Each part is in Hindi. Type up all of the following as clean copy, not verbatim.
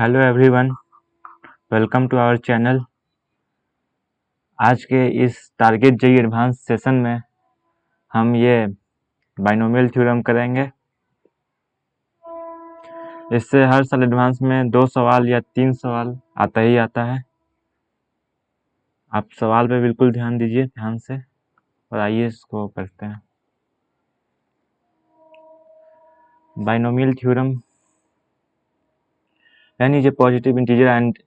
Hello everyone, welcome to our channel. आज के इस टारगेट जेईई एडवांस सेशन में हम ये बाइनोमियल थ्योरम करेंगे। इससे हर साल एडवांस में 2 सवाल या 3 सवाल आता ही आता है। आप सवाल पे बिल्कुल ध्यान दीजिए, ध्यान से, और आइए इसको करते हैं। Binomial theorem n is a positive integer and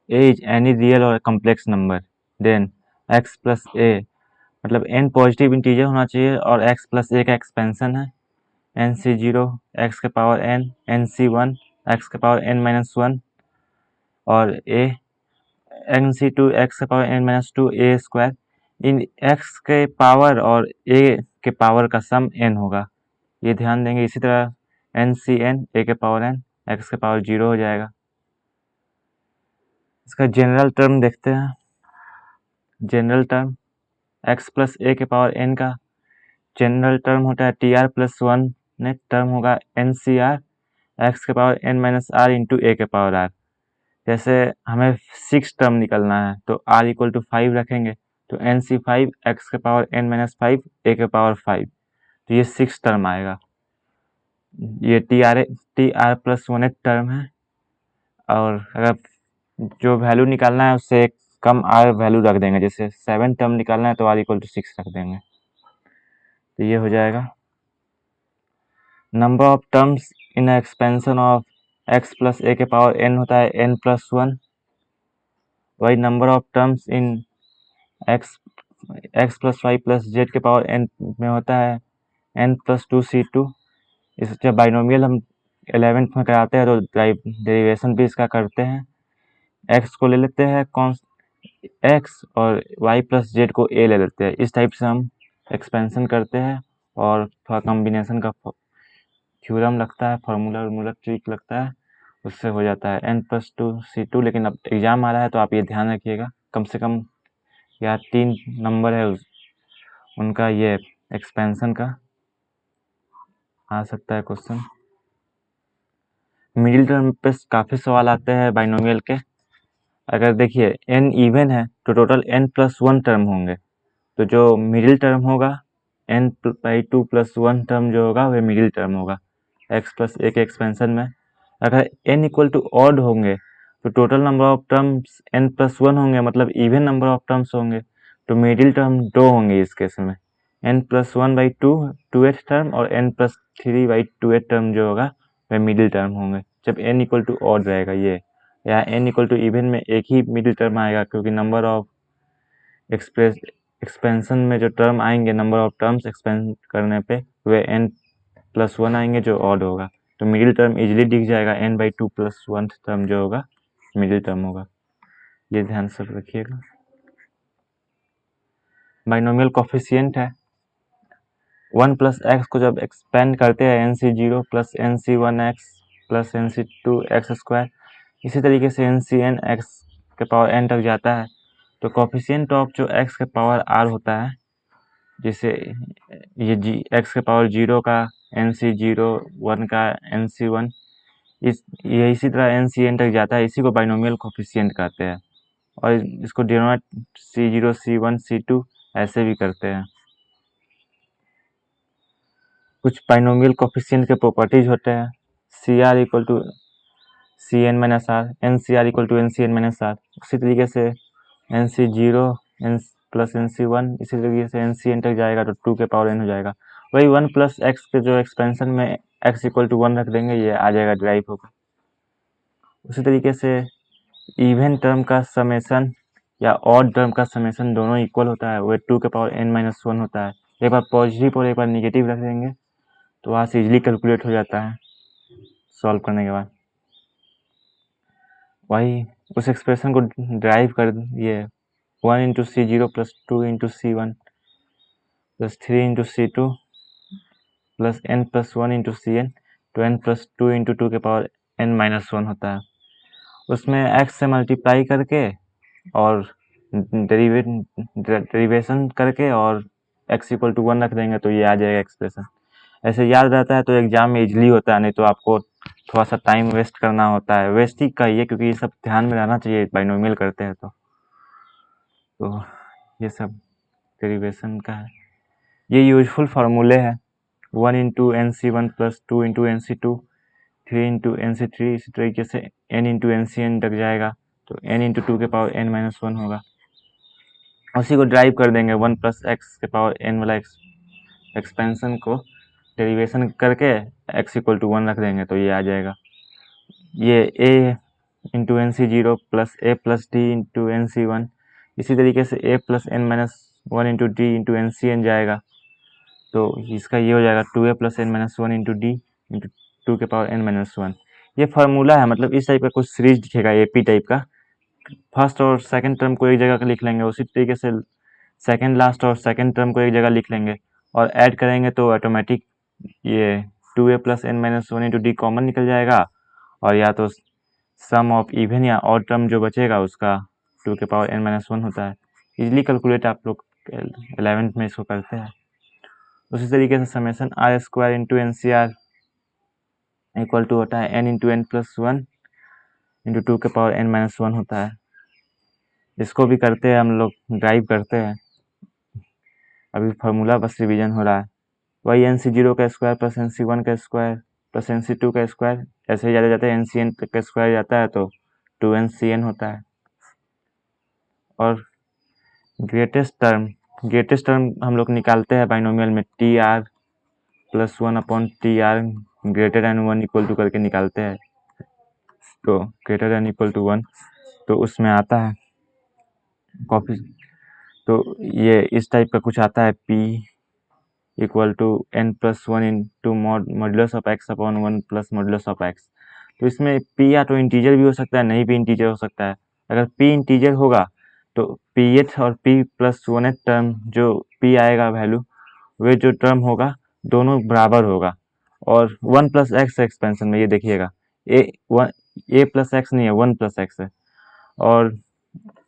a is any real or complex number, then x plus a, मतलब n पॉजिटिव इंटीजर होना चाहिए और x प्लस a का एक्सपेंशन है। nc0 x के पावर n, nc1 x के पावर n-1 और a nc2 x के power n-2 a square. In x के पावर और a के पावर का सम n होगा, ये ध्यान देंगे। इसी तरह ncn a के पावर n x के पावर 0 हो जाएगा। इसका जनरल टर्म देखते हैं। General term x plus a के पावर n का जनरल टर्म होता है tr प्लस 1, नेट टर्म होगा ncr x के पावर n-r इंटू a के पावर r। जैसे हमें 6 टर्म निकलना है तो r इक्वल टू 5 रखेंगे, तो nc5 x के पावर n-5 a के पावर 5, तो ये 6 टर्म आएगा। ये tr प्लस 1 एक टर्म है, और अगर जो वैल्यू निकालना है उससे एक कम r वैल्यू रख देंगे। जैसे 7 टर्म निकालना है तो r इक्वल टू 6 रख देंगे, तो ये हो जाएगा। Number of terms in expansion of x plus a के पावर n होता है n+1। वही number of terms in x plus y plus z के पावर n में होता है n+2c2। इस जब बाइनोमियल हम 11th में कराते हैं तो डेरिवेशन भी इसका करते हैं। x को ले लेते हैं x और y प्लस z को a ले लेते हैं। इस टाइप से हम एक्सपेंशन करते हैं और थोड़ा कॉम्बिनेशन का थ्योरम लगता है, फार्मूला ट्रिक लगता है, उससे हो जाता है n+2c2। लेकिन अब एग्जाम आ रहा है तो आप ये ध्यान रखिएगा, कम से कम या 3 नंबर है उनका ये एक्सपेंशन का आ सकता है क्वेश्चन। मिडिल टर्म पे काफ़ी सवाल आते हैं बाइनोमियल के। अगर देखिए n इवन है तो टोटल n+1 टर्म होंगे, तो जो मिडिल टर्म होगा n/2 + 1 टर्म जो होगा वह मिडिल टर्म होगा x प्लस a के एक्सपेंशन में। अगर n इक्वल टू ऑड होंगे तो total number of terms n+1 होंगे, मतलब इवन नंबर ऑफ टर्म्स होंगे, तो मिडिल टर्म 2 होंगे इस केस में। n+1/2 2th टर्म और n+3/2th टर्म जो होगा वह मिडिल टर्म होंगे जब n इक्वल टू ऑड रहेगा ये, या n इक्वल टू इवन में एक ही मिडिल टर्म आएगा, क्योंकि नंबर ऑफ एक्सपेंशन में जो टर्म आएंगे, नंबर ऑफ टर्म्स एक्सपेंड करने पे, वे n+1 आएंगे जो ऑड होगा, तो मिडिल टर्म इजीली दिख जाएगा। n/2 + 1 टर्म जो होगा मिडिल टर्म होगा, ये ध्यान से रखिएगा। बाइनोमियल कोफिशिएंट है 1 + x को जब एक्सपेंड करते हैं nc0 + nc1x + nc2x², इसी तरीके से ncn x के पावर n तक जाता है, तो कोफिशिएंट ऑफ जो x के पावर r होता है, जैसे ये x के पावर 0 का nc0, 1 का nc1, ये इसी तरह ncn तक जाता है। इसी को बाइनोमियल कोफिशिएंट कहते हैं, और इसको डिनोट c0, c1, c2 ऐसे भी करते हैं। कुछ बाइनोमियल कोफिशिएंट के प्रॉपर्टीज होते हैं। cr equal to cn-r, ncr equal to ncn-r। उसी तरीके से nc0 प्लस nc1, इसी तरीके से ncn तक जाएगा तो 2 के पावर n हो जाएगा। वही 1 + x के जो एक्सपेंशन में x इक्वल टू 1 रख देंगे, ये आ जाएगा, ड्राइव होगा। उसी तरीके से इवन टर्म का समेशन या ऑड टर्म का समेशन दोनों इक्वल होता है, वह 2 के पावर n-1 होता है। एक बार पॉजिटिव और एक बार निगेटिव रख देंगे तो वहाँ से इजीली कैलकुलेट हो जाता है सॉल्व करने के बाद। वही उस एक्सप्रेशन को ड्राइव कर ये 1 × c0 + 2 × c1 + 3 × c2 + n+1 × cn, तो n+2 × 2 के पावर n-1 होता है। उसमें x से मल्टीप्लाई करके और डेरिवेशन करके और x इक्वल टू 1 रख देंगे तो ये आ जाएगा एक्सप्रेशन। ऐसे याद रहता है तो एग्जाम में इजली होता है, नहीं तो आपको थोड़ा सा टाइम वेस्ट करना होता है, वेस्ट ही कहिए क्योंकि ये सब ध्यान में रहना चाहिए बाइनोमियल करते हैं तो ये सब डेरिवेशन का है। ये यूजफुल फार्मूले हैं 1 इंटू एन सी वन प्लस 2 इंटू एन सी two 3 into n C three, इसी तरीके से n इंटू एन सी एन तक जाएगा तो n इंटू टू के पावर n माइनस वन होगा। उसी को ड्राइव कर देंगे 1 प्लस एक्स के पावर n वाला एक्सपेंशन को डेरिवेशन करके x इक्वल टू 1 रख देंगे तो ये आ जाएगा। ये a into n c zero plus a plus d into n C one, इसी तरीके से a plus n minus one into d into n C n जाएगा तो इसका ये हो जाएगा 2a plus n minus one into d into two के पावर n माइनस वन। ये फार्मूला है, मतलब इस टाइप का कुछ सीरीज दिखेगा एपी टाइप का। फर्स्ट और सेकंड टर्म को एक जगह लिख लेंगे, उसी तरीके से सेकंड लास्ट और सेकंड टर्म को एक जगह लिख लेंगे और ऐड करेंगे तो ऑटोमेटिक ये 2a plus n minus one into d common निकल जाएगा और या तो सम ऑफ इवन या ऑड टर्म जो बचेगा उसका 2 के पावर n माइनस वन होता है। इजीली कैलकुलेट आप लोग 11th में इसको करते हैं। उसी तरीके से summation r square into n C R equal to होता है n into n plus one into two के पावर n माइनस वन होता है। इसको भी करते हैं हम लोग, ड्राइव करते हैं। अभी फार्मूला बस रिवीजन हो रहा है। वही एन सी जीरो का square plus N C one का square plus N C two का स्क्वायर, ऐसे ही ज़्यादा जाता है एन सी एन का स्क्वायर जाता है तो 2n होता है। और ग्रेटेस्ट टर्म हम लोग निकालते हैं बाइनोमियल में T R plus one upon T R greater N one equal to करके निकालते हैं तो greater N equal to one तो उसमें आता है कॉफी, तो ये इस टाइप का कुछ आता है p equal to N plus one into modulus of X upon one plus modulus of X. तो इसमें p या तो इंटीजर भी हो सकता है, नहीं भी इंटीजर हो सकता है। अगर p इंटीजर होगा तो pth और p प्लस वन टर्म जो p आएगा वैल्यू, वे जो टर्म होगा दोनों बराबर होगा। और 1 प्लस एक्स एक्सपेंशन में ये देखिएगा ए प्लस एक्स नहीं है, 1 प्लस एक्स है। और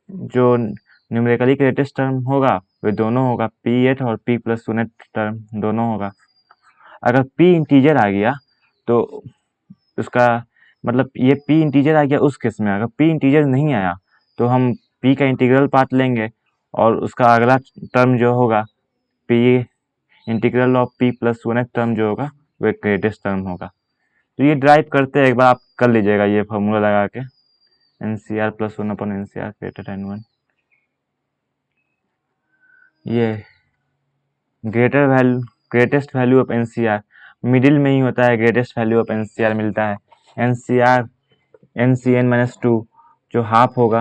जो न्यूमेरिकली ग्रेटेस्ट टर्म होगा वे दोनों होगा p8 और p प्लस वन टर्म दोनों होगा। अगर p इंटीजर आ गया तो उसका मतलब ये p इंटीजर आ गया उस केस में। अगर p इंटीजर नहीं आया तो हम p का इंटीग्रल पार्ट लेंगे और उसका अगला टर्म जो होगा p integral of p plus one term जो होगा वह ग्रेटेस्ट टर्म होगा। तो ये ड्राइव करते हैं, एक बार आप कर लीजिएगा ये फॉर्मूला लगा के n C R plus one upon n सी आर ग्रेटर देन वन। ये greatest value of n C r middle में ही होता है, greatest value of n C r मिलता है N C r n C N minus two जो हाफ होगा।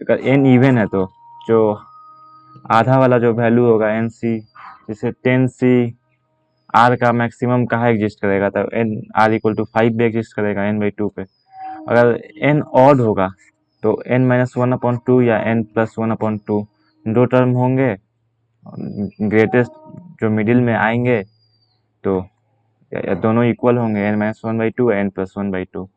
अगर एन इवन है तो जो आधा वाला जो वैल्यू होगा एन सी, जैसे 10 सी आर का मैक्सिमम कहाँ एग्जिस्ट करेगा, तब एन आर इक्वल टू 5 भी एग्जिस्ट करेगा n बाई टू पे। अगर n ऑड होगा तो n minus one upon two या n plus one upon two दो टर्म होंगे, ग्रेटेस्ट जो मिडिल में आएंगे तो या दोनों इक्वल होंगे n minus one by two N plus one by two.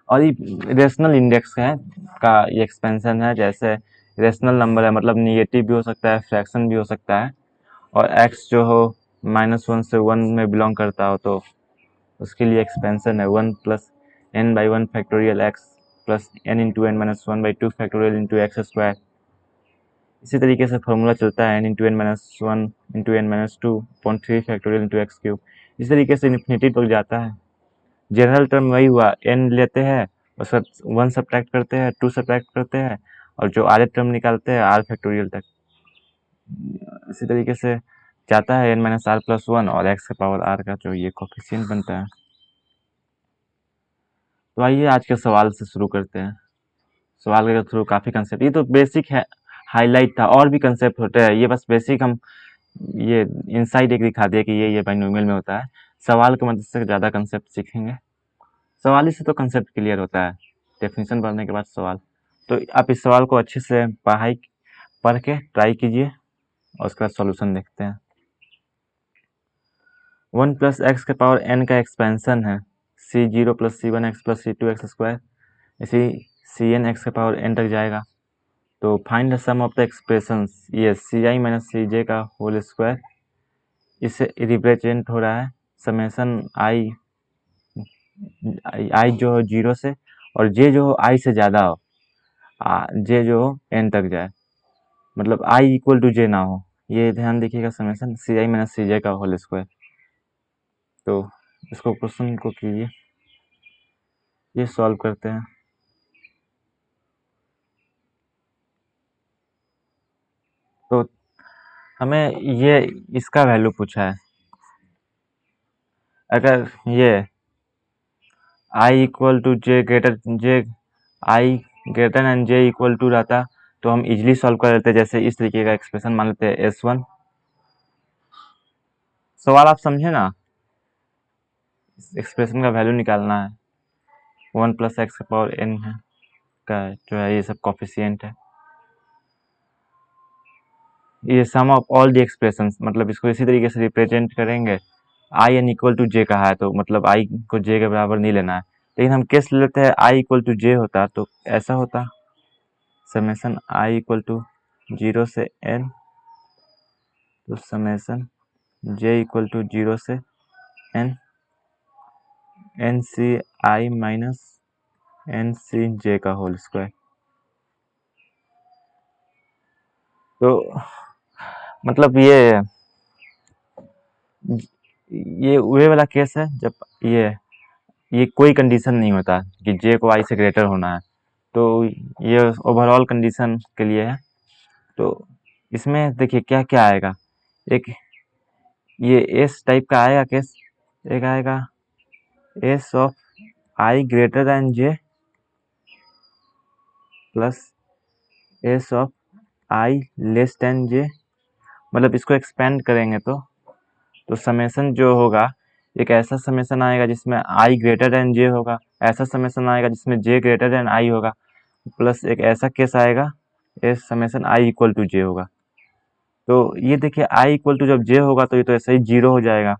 और ये रेशनल इंडेक्स है का ये एक्सपेंशन है, जैसे रेशनल नंबर है मतलब निगेटिव भी हो सकता है, फ्रैक्शन भी हो सकता है, और x जो हो -1 से 1 में बिलोंग करता हो तो उसके लिए एक्सपेंशन है 1 plus n by one factorial X plus n into N minus one by two factorial into X square. इसी तरीके से फॉर्मूला चलता है n into N minus one into N minus two point three factorial into X cube. इस तरीके से इन्फिनिटी तक जाता है। जनरल टर्म वही हुआ, n लेते हैं उसका 1 सब्ट्रैक्ट करते हैं, 2 सब्ट्रैक्ट करते हैं और जो आर टर्म निकालते हैं r फैक्टोरियल तक। इसी तरीके से जाता है n minus R plus one और x के पावर r का जो ये कोफिशिएंट बनता है। तो आइए आज के सवाल से शुरू करते हैं। सवाल के थ्रू काफ़ी कंसेप्ट, ये तो बेसिक है, हाईलाइट था, और भी कंसेप्ट होते हैं, ये बस बेसिक हम ये इनसाइड एक दिखा दिया कि ये बाइनोमियल में होता है। सवाल की मदद से ज़्यादा कंसेप्ट सीखेंगे। सवाल ही से तो कंसेप्ट क्लियर होता है, डेफिनेशन पढ़ने के बाद सवाल। तो आप इस सवाल को अच्छे से पढ़ के ट्राई कीजिए और उसका सॉल्यूशन देखते हैं। 1 प्लस एक्स के पावर n का एक्सपेंशन है c0 plus C one X plus C two X square, इसी सी एन एक्स के पावर n तक जाएगा। तो find the sum of the expressions, ये सी आई माइनस सी जे का होल स्क्वायर, इससे रिप्रेजेंट हो रहा है समेसन आई आई जो हो 0 से और जे जो हो आई से ज़्यादा हो, जे जो हो एन तक जाए, मतलब आई इक्वल टू जे ना हो, ये ध्यान देखिएगा। समेसन सी आई माइनस सी जे का होल स्क्वायर। तो इसको क्वेश्चन को कीजिए, ये सॉल्व करते हैं। तो हमें ये इसका वैल्यू पूछा है। अगर ये i equal to j i greater and j equal to रहता तो हम इजीली सॉल्व कर लेते। जैसे इस तरीके का एक्सप्रेशन मान लेते हैं S1। सवाल आप समझे ना, एक्सप्रेशन का वैल्यू निकालना है, 1 प्लस एक्स का पावर n है का जो है ये सब कॉफिशिएंट है। ये सम ऑफ ऑल दी एक्सप्रेशंस, मतलब इसको इसी तरीके से रिप्रेजेंट करेंगे। आई एन इक्वल टू जे कहा है तो मतलब आई को जे के बराबर नहीं लेना है, लेकिन हम केस ले लेते हैं आई इक्वल टू जे होता तो ऐसा होता समेसन आई इक्वल टू 0 से n, तो समेसन जे इक्वल टू 0 से n N C I minus N सी जे का होल स्क्वायर। तो मतलब ये वे वाला केस है जब ये कोई कंडीशन नहीं होता कि जे को आई से ग्रेटर होना है, तो ये ओवरऑल कंडीशन के लिए है। तो इसमें देखिए क्या क्या आएगा, एक ये एस टाइप का आएगा केस, एक आएगा s of i greater than j plus s of i less than j. मतलब इसको एक्सपेंड करेंगे तो समेसन जो होगा, एक ऐसा समेसन आएगा जिसमें आई ग्रेटर दैन जे होगा, ऐसा समेसन आएगा जिसमें जे ग्रेटर दैन आई होगा, प्लस एक ऐसा केस आएगा s summation i equal to j होगा। तो ये देखिए आई इक्वल टू जब जे होगा तो ये तो ऐसे ही 0 हो जाएगा,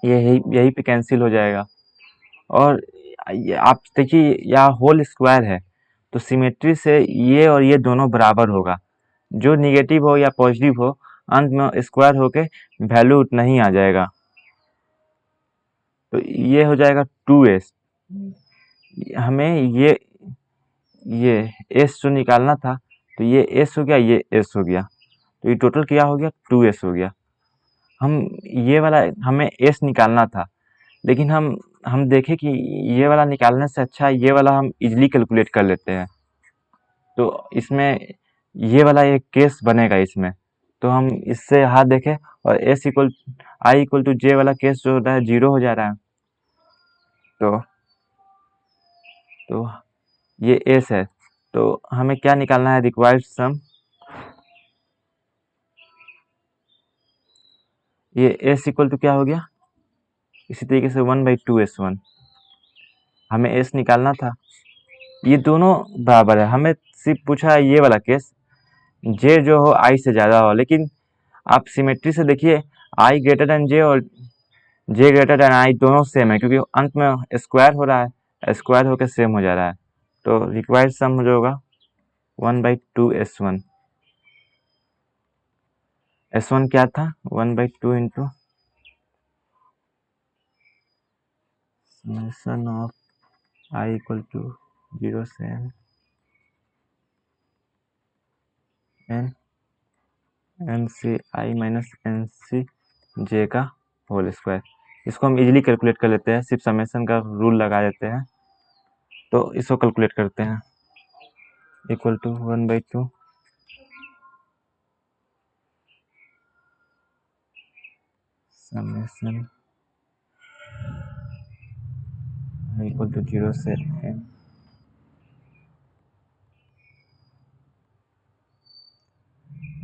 ये यही पे कैंसिल हो जाएगा। और आप देखिए यहाँ होल स्क्वायर है तो सिमेट्री से ये और ये दोनों बराबर होगा, जो निगेटिव हो या पॉजिटिव हो अंत में स्क्वायर होके वैल्यू उतना ही आ जाएगा। तो ये हो जाएगा 2s। हमें ये s जो निकालना था तो ये s हो गया, ये s हो गया, तो ये टोटल क्या हो गया 2s हो गया। हम ये वाला हमें s निकालना था, लेकिन हम देखें कि ये वाला निकालने से अच्छा ये वाला हम इजीली कैलकुलेट कर लेते हैं। तो इसमें ये वाला एक केस बनेगा इसमें, तो हम इससे हाथ देखें और s equal i equal to j वाला केस जो होता है 0 हो जा रहा है। तो ये s है, तो हमें क्या निकालना है, रिक्वायर्ड सम। ये s इक्वल टू क्या हो गया, इसी तरीके से 1/2s1 हमें s निकालना था। ये दोनों बराबर है, हमें सिर्फ पूछा है ये वाला केस j जो हो i से ज़्यादा हो, लेकिन आप सिमेट्री से देखिए i ग्रेटर देन j और j ग्रेटर देन i दोनों सेम है, क्योंकि अंत में स्क्वायर हो रहा है, स्क्वायर होकर सेम हो जा रहा है। तो रिक्वायर्ड सम जो होगा 1/2s1। s1 क्या था 1/2 into summation of i equal to 0 से n N C I minus N सी जे का होल स्क्वायर। इसको हम इजीली कैलकुलेट कर लेते हैं, सिर्फ समेशन का रूल लगा देते हैं। तो इसको कैलकुलेट करते हैं, equal to 1/2 summation equal to 0 से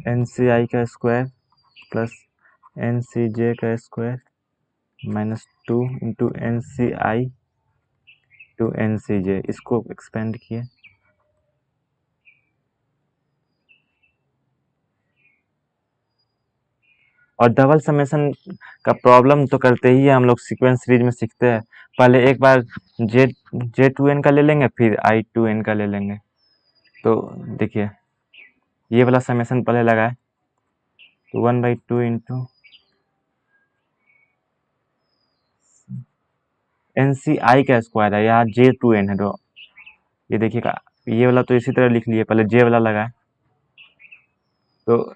एन सी आई का स्क्वायर प्लस एन सी जे का square -2 into n C i to n C j, इसको एक्सपेंड किए। और डबल समेशन का प्रॉब्लम तो करते ही है हम लोग, सीक्वेंस सीरीज में सीखते हैं। पहले एक बार जे2n का ले लेंगे, फिर i2n का ले लेंगे। तो देखिए ये वाला समेशन पहले लगाए, तो 1/2 इंटू एन सी आई का स्क्वायर है, यहाँ जे टू एन है, तो ये देखिएगा ये वाला तो इसी तरह लिख लिए, पहले जे वाला लगाए तो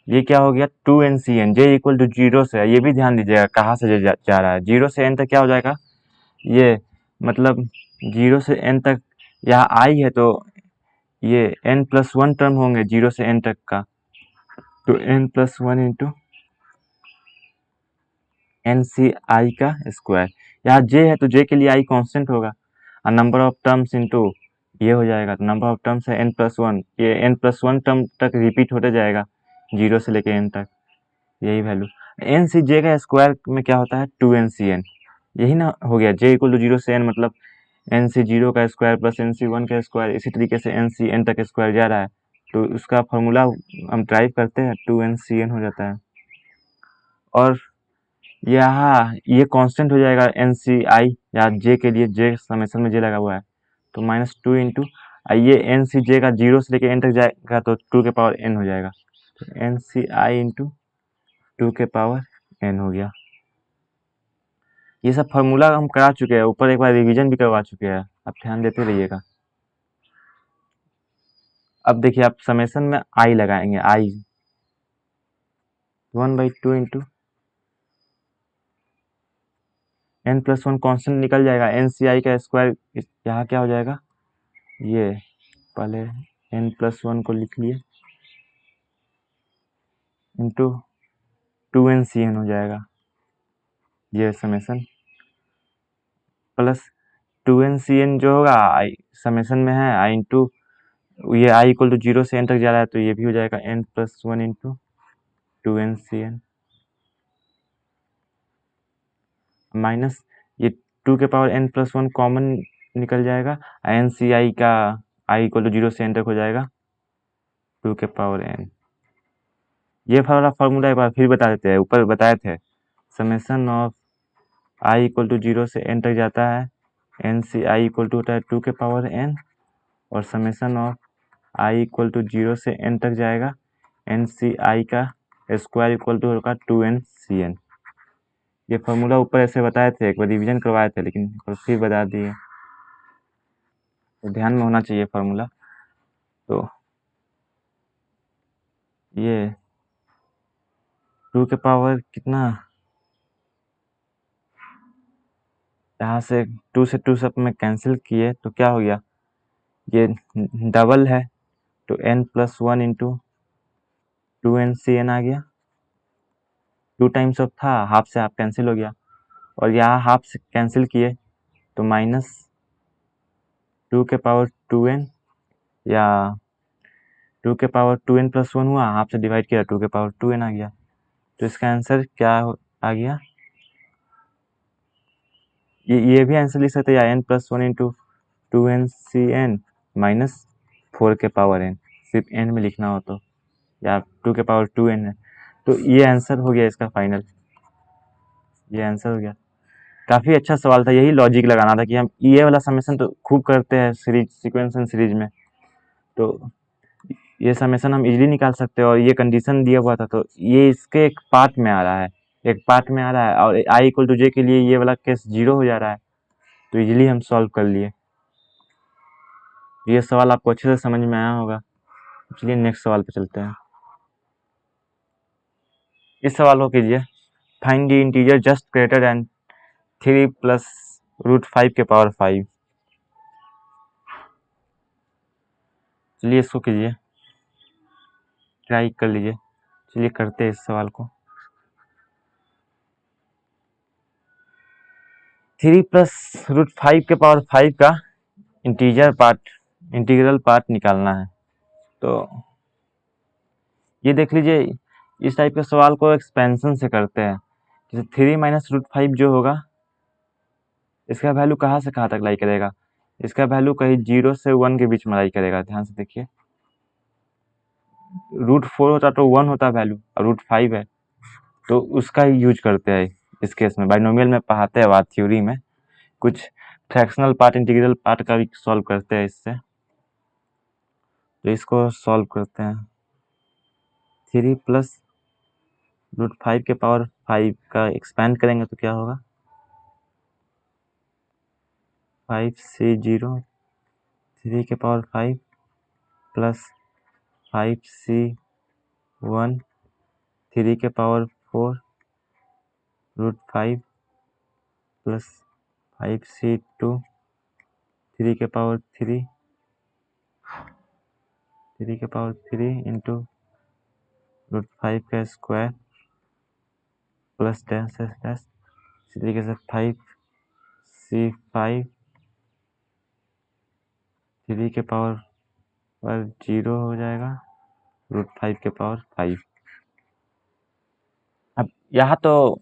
ये क्या हो गया 2 NCN, J equal to zero से है। ये भी ध्यान दीजिएगा कहाँ से जा रहा है, जीरो से एन तक क्या हो जाएगा, ये मतलब जीरो से एन तक यहाँ आई है तो ये n+1 टर्म होंगे जीरो से एन तक का, तो n+1 इंटू NCI का स्क्वायर। यहाँ j है तो j के लिए i कांस्टेंट होगा और नंबर ऑफ टर्म्स इंटू ये हो जाएगा, तो नंबर ऑफ टर्म्स है n+1, ये n+1 टर्म तक रिपीट होते जाएगा जीरो से लेके n तक, यही वैल्यू। NCJ का स्क्वायर में क्या होता है 2NCN, यही ना हो गया, j इक्वल टू जीरो से n मतलब NC0 का स्क्वायर प्लस NC1 का स्क्वायर, इसी तरीके से NCN तक स्क्वायर जा रहा है, तो उसका फॉर्मूला हम ड्राइव करते हैं 2NCN हो जाता है। और यहाँ ये कांस्टेंट हो जाएगा NCI या J के लिए, J समेशन में J लगा हुआ है, तो -2 इंटू ये NCJ का जीरो से लेके n तक जाएगा तो 2 के पावर n हो जाएगा, तो NCI इंटू 2 के पावर n हो गया। ये सब फार्मूला हम करा चुके हैं, ऊपर एक बार रिवीजन भी करवा चुके हैं, आप ध्यान देते रहिएगा। अब देखिए आप समेशन में आई लगाएंगे, आई 1/2 इंटू n+1 कांस्टेंट निकल जाएगा, NCI का स्क्वायर यहाँ क्या हो जाएगा, ये पहले n+1 को लिख लिए इंटू 2NCN हो जाएगा, ये समेशन प्लस 2NCN जो होगा आई समेशन में है आई इंटू ये आई इक्वल टू जीरो से n तक जा रहा है तो ये भी हो जाएगा n+1 इंटू 2NCN माइनस ये 2 के पावर n+1 कॉमन निकल जाएगा, NCI का आई इक्वल टू जीरो से n तक हो जाएगा 2 के पावर n। ये वाला फार्मूला एक बार फिर बता देते हैं, ऊपर बताए थे, summation of I equal to zero से n तक जाता है, NCI इक्वल टू होता है 2 के पावर n, और summation of I equal to zero से n तक जाएगा, NCI का स्क्वायर इक्वल टू होगा 2NCN। ये फार्मूला ऊपर ऐसे बताए थे, एक बार रिविजन करवाए थे लेकिन फिर बता दिए, तो ध्यान में होना चाहिए फार्मूला। तो ये 2 के पावर कितना, यहाँ से 2 से 2 सब में कैंसिल किए तो क्या हो गया, ये डबल है तो n+1 इंटू 2NCN आ गया, 2 टाइम्स ऑफ था, हाफ से हाफ कैंसिल हो गया, और यहाँ हाफ से कैंसिल किए तो -2 के पावर 2n या 2 के पावर 2n+1 हुआ, हाफ से डिवाइड किया 2 के पावर 2n आ गया, तो इसका आंसर क्या आ गया, ये भी आंसर लिख सकते हैं, या n+1 इंटू 2NCN -4 के पावर n, सिर्फ n में लिखना हो तो, या 2 के पावर 2n है, तो ये आंसर हो गया इसका फाइनल, ये आंसर हो गया। काफ़ी अच्छा सवाल था, यही लॉजिक लगाना था कि हम ये वाला समेशन तो खूब करते हैं सीरीज सीक्वेंस सीरीज में, तो ये समेशन हम इजीली निकाल सकते हैं, और ये कंडीशन दिया हुआ था तो ये इसके एक पार्ट में आ रहा है, एक पार्ट में आ रहा है, और आई इक्वल टू जे के लिए ये वाला केस जीरो हो जा रहा है, तो इजीली हम सॉल्व कर लिए। ये सवाल आपको अच्छे से समझ में आया होगा। चलिए नेक्स्ट सवाल पे चलते हैं। इस सवाल को कीजिए, find the integer just greater than 3 plus √5 के पावर 5। चलिए इसको कीजिए, ट्राई कर लीजिए। चलिए करते हैं इस सवाल को। 3 प्लस √5 के पावर 5 का इंटीग्रल पार्ट निकालना है, तो ये देख लीजिए, इस टाइप के सवाल को एक्सपेंशन से करते हैं। जैसे 3 माइनस √5 जो होगा, इसका वैल्यू कहाँ से कहाँ तक लाई करेगा, इसका वैल्यू कहीं 0 से 1 के बीच में लाई करेगा। ध्यान से देखिए, √4 होता तो 1 होता वैल्यू, और √5 है तो उसका ही यूज करते हैं इस केस में। बाइनोमियल में पढ़ाते हैं बात, थ्योरी में कुछ फ्रैक्शनल पार्ट इंटीग्रल पार्ट का भी सॉल्व करते हैं इससे, तो इसको सॉल्व करते हैं। 3 प्लस √5 के पावर 5 का एक्सपेंड करेंगे तो क्या होगा, 5c0 3 के पावर 5 प्लस 5c1 3 के पावर 4 रूट 5 प्लस 5c2 3 के पावर 3 इंटू रूट 5 का स्क्वायर प्लस 10 इसी तरीके से 5c5 3 के पावर पर 0 हो जाएगा रूट 5 के पावर 5। अब यहाँ तो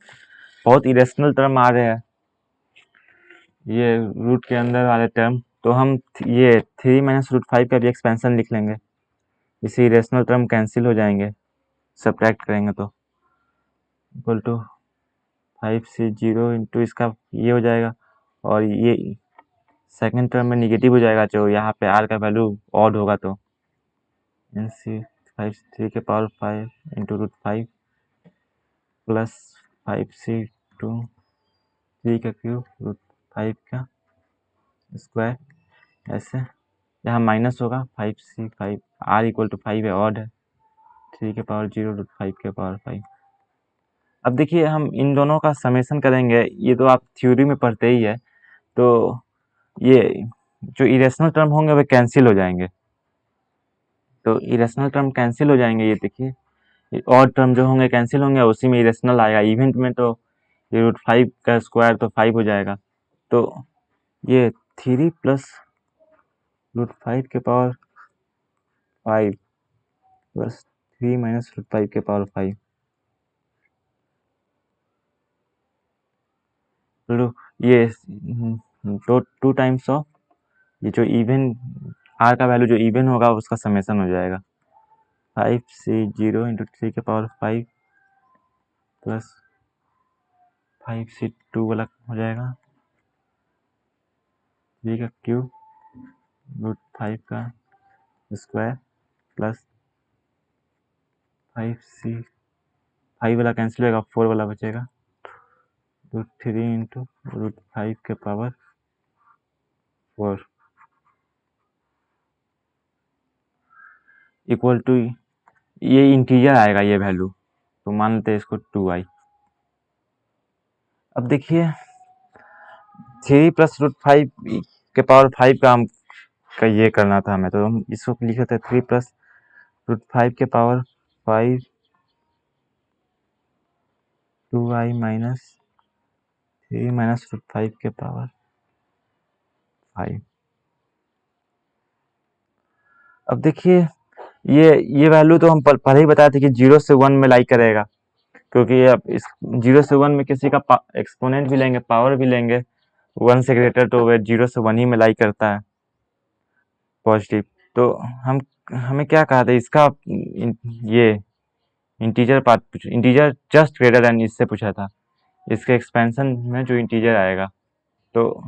बहुत इरेशनल टर्म आ रहे हैं, ये रूट के अंदर वाले टर्म, तो हम ये 3 माइनस रूट 5 का भी एक्सपेंशन लिख लेंगे, इसी इरेशनल टर्म कैंसिल हो जाएंगे सब्ट्रैक्ट करेंगे तो इक्वल टू 5c0 इंटू इसका ये हो जाएगा, और ये सेकेंड टर्म में निगेटिव हो जाएगा, जो यहाँ पे r का वैल्यू ऑड होगा तो NC 3 के power 5 into root 5 plus 5c2 3 का क्यूब रूट 5 का स्क्वायर, ऐसे यहाँ माइनस होगा 5c5 r इक्वल टू 5 है, ऑड है 3 के पावर 0 रूट 5 के पावर 5। अब देखिए हम इन दोनों का समेशन करेंगे, ये तो आप थ्योरी में पढ़ते ही है, तो ये जो इरेशनल टर्म होंगे वे कैंसिल हो जाएंगे, तो इरेशनल टर्म कैंसिल हो जाएंगे, ये देखिए ऑड टर्म जो होंगे कैंसिल होंगे, उसी में इरेशनल आएगा, इवेंट में तो ये रूट 5 का स्क्वायर तो 5 हो जाएगा, तो ये 3 प्लस रूट 5 के पावर 5 प्लस 3 माइनस रूट 5 के पावर 5, तो ये टू टाइम्स ऑफ ये जो इवन r का वैल्यू जो इवन होगा उसका समेशन हो जाएगा 5c0 इंटू 3 के पावर 5 प्लस 5c2 वाला हो जाएगा 3 का क्यूब रूट 5 का स्क्वायर प्लस 5 वाला कैंसिल होगा, 4 वाला बचेगा रूट 3 इंटू रूट 5 के पावर 4 इक्वल टू ये इंटीजर आएगा ये वैल्यू, तो मान लेते हैं इसको 2i। अब देखिए 3 प्लस रूट 5 के पावर 5 का ये करना था हमें, तो हम इसको लिख लेते हैं 3 प्लस रूट 5 के power 5 2i minus 3 minus root 5 के पावर 5। अब देखिए ये वैल्यू तो हम पहले ही बताए थे कि 0 से 1 में लाई करेगा, क्योंकि अब इस 0 से 1 में किसी का एक्सपोनेंट भी लेंगे, पावर भी लेंगे 1 से ग्रेटर, तो वह 0 से 1 ही में लाई करता है पॉजिटिव। तो हमें क्या कहा था इसका ये integer part, integer just greater than इससे पूछा था, इसके एक्सपेंशन में जो इंटीजर आएगा तो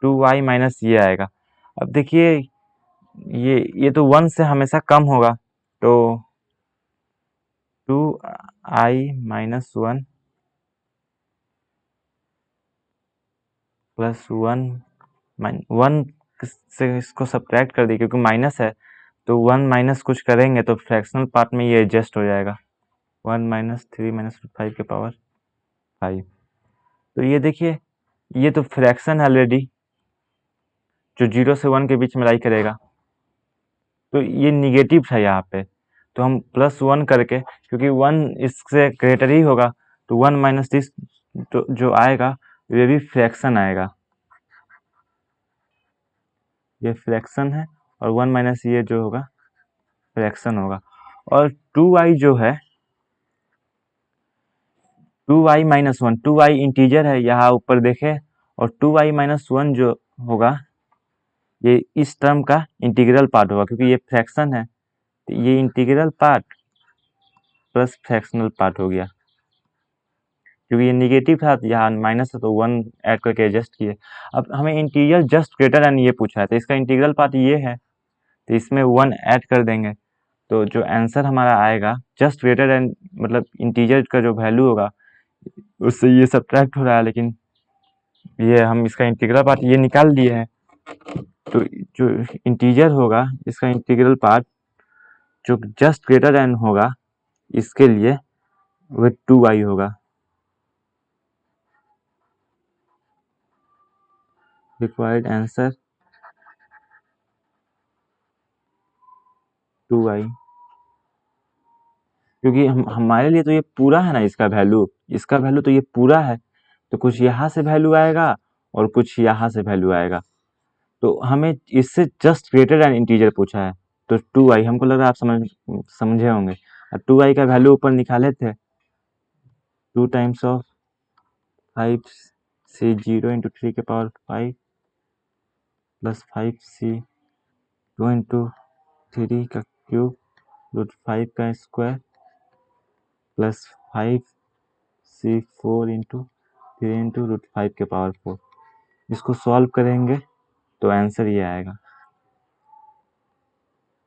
2i माइनस ये आएगा। अब देखिए ये तो 1 से हमेशा कम होगा, तो 2i माइनस 1 प्लस 1 से इसको सब्ट्रैक्ट कर दी, क्योंकि माइनस है तो 1 माइनस कुछ करेंगे तो फ्रैक्शनल पार्ट में ये एडजस्ट हो जाएगा 1 माइनस 3 माइनस 5 के पावर 5। तो ये देखिए ये तो फ्रैक्शन है ऑलरेडी, जो 0 से 1 के बीच में लाई करेगा, तो ये निगेटिव था यहाँ पे, तो हम प्लस 1 करके, क्योंकि 1 इससे ग्रेटर ही होगा, तो 1 माइनस दिस तो जो आएगा ये भी फ्रैक्शन आएगा, ये फ्रैक्शन है, और 1 माइनस ये जो होगा फ्रैक्शन होगा, और 2i जो है 2i माइनस 1, 2i इंटीजर है यहाँ ऊपर देखे, और 2i माइनस 1 जो होगा ये इस टर्म का इंटीग्रल पार्ट होगा, क्योंकि ये फ्रैक्शन है, तो ये integral part plus fractional part हो गया, क्योंकि ये निगेटिव था यहाँ माइनस था तो 1 ऐड करके एडजस्ट किए। अब हमें इंटीजर जस्ट ग्रेटर देन ये पूछा है, तो इसका इंटीग्रल पार्ट ये है, तो इसमें 1 ऐड कर देंगे, तो जो आंसर हमारा आएगा जस्ट ग्रेटर देन, मतलब इंटीजर का जो वैल्यू होगा उससे ये सब्ट्रैक्ट हो रहा है, लेकिन ये हम इसका इंटीग्रल पार्ट ये निकाल लिए हैं, तो जो इंटीजर होगा इसका इंटीग्रल पार्ट जो जस्ट ग्रेटर देन होगा इसके लिए वो 2y होगा। रिक्वायर्ड आंसर 2y, क्योंकि हमारे लिए तो ये पूरा है ना, इसका वैल्यू तो ये पूरा है, तो कुछ यहाँ से वैल्यू आएगा और कुछ यहाँ से वैल्यू आएगा, तो हमें इससे जस्ट ग्रेटर देन इंटीजर पूछा है, तो 2y हमको लग रहा है आप समझे होंगे। और 2y का वैल्यू ऊपर निकाले थे, 2 टाइम्स ऑफ 5c0 इंटू 3 के पावर 5 प्लस 5c2 इंटू 3 का क्यूब रूट 5 का square plus 5c4 into 3 into root 5 के पावर 4। इसको सॉल्व करेंगे तो आंसर ये आएगा